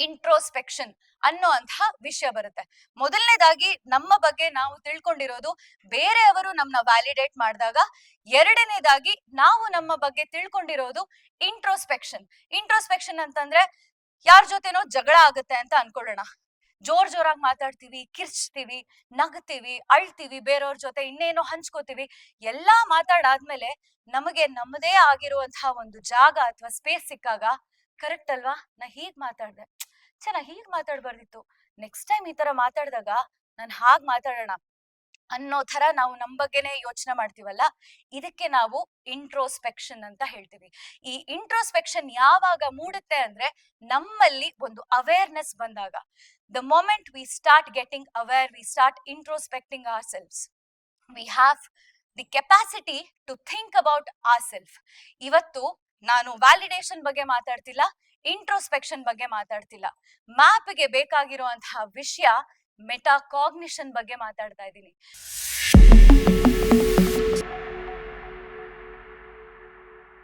Introspection ಅನ್ನೋ ಅಂತಹ ವಿಷಯ ಬರುತ್ತೆ. ಮೊದಲನೇದಾಗಿ ನಮ್ಮ ಬಗ್ಗೆ ನಾವು ತಿಳ್ಕೊಂಡಿರೋದು ಬೇರೆಯವರು ನಮ್ಮನ್ನ ವ್ಯಾಲಿಡೇಟ್ ಮಾಡಿದಾಗ, ಎರಡನೇದಾಗಿ ನಾವು ನಮ್ಮ ಬಗ್ಗೆ ತಿಳ್ಕೊಂಡಿರೋದು ಇಂಟ್ರೋಸ್ಪೆಕ್ಷನ್. ಇಂಟ್ರೋಸ್ಪೆಕ್ಷನ್ ಅಂತಂದ್ರೆ ಯಾರ ಜೊತೆನೋ ಜಗಳ ಆಗುತ್ತೆ ಅಂತ ಅನ್ಕೊಳ್ಳೋಣ, ಜೋರಾಗಿ ಮಾತಾಡ್ತೀವಿ, ಕಿರ್ಚ್ತೀವಿ, ನಗ್ತೀವಿ, ಅಳ್ತೀವಿ, ಬೇರೆಯವ್ರ ಜೊತೆ ಇನ್ನೇನೋ ಹಂಚ್ಕೋತೀವಿ. ಎಲ್ಲಾ ಮಾತಾಡಾದ್ಮೇಲೆ ನಮಗೆ ನಮ್ಮದೇ ಆಗಿರುವಂತಹ ಒಂದು ಜಾಗ ಅಥವಾ ಸ್ಪೇಸ್ ಸಿಕ್ಕಾಗ, ಕರೆಕ್ಟ್ ಅಲ್ವಾ, ನಾ ಹೀಗ್ ಮಾತಾಡ್ದೆ, ನಾ ಹೀಗ್ ಮಾತಾಡ್ಬಾರ್ದಿತ್ತು, ನೆಕ್ಸ್ಟ್ ಟೈಮ್ ಈ ತರ ಮಾತಾಡಿದಾಗ ನಾನು ಹಾಗ್ ಮಾತಾಡೋಣ ಅನ್ನೋ ತರ ನಾವು ನಮ್ ಬಗ್ಗೆನೆ ಯೋಚನೆ ಮಾಡ್ತೀವಲ್ಲ, ಇದಕ್ಕೆ ನಾವು ಇಂಟ್ರೋಸ್ಪೆಕ್ಷನ್ ಅಂತ ಹೇಳ್ತೀವಿ. ಈ ಇಂಟ್ರೋಸ್ಪೆಕ್ಷನ್ ಯಾವಾಗ ಮೂಡುತ್ತೆ ಅಂದ್ರೆ ನಮ್ಮಲ್ಲಿ ಒಂದು ಅವೇರ್ನೆಸ್ ಬಂದಾಗ. The moment we start getting aware, we start introspecting our selfs, we have the capacity to think about our self. ಇವತ್ತು ನಾನು ವ್ಯಾಲಿಡೇಷನ್ ಬಗ್ಗೆ ಮಾತಾಡ್ತಿಲ್ಲ, ಇಂಟ್ರೋಸ್ಪೆಕ್ಷನ್ ಬಗ್ಗೆ ಮಾತಾಡ್ತಿಲ್ಲ. ಮ್ಯಾಪ್ಗೆ ಬೇಕಾಗಿರುವಂತಹ ವಿಷಯ ಮೆಟಾಕಾಗ್ನಿಷನ್ ಬಗ್ಗೆ ಮಾತಾಡ್ತಾ ಇದ್ದೀನಿ.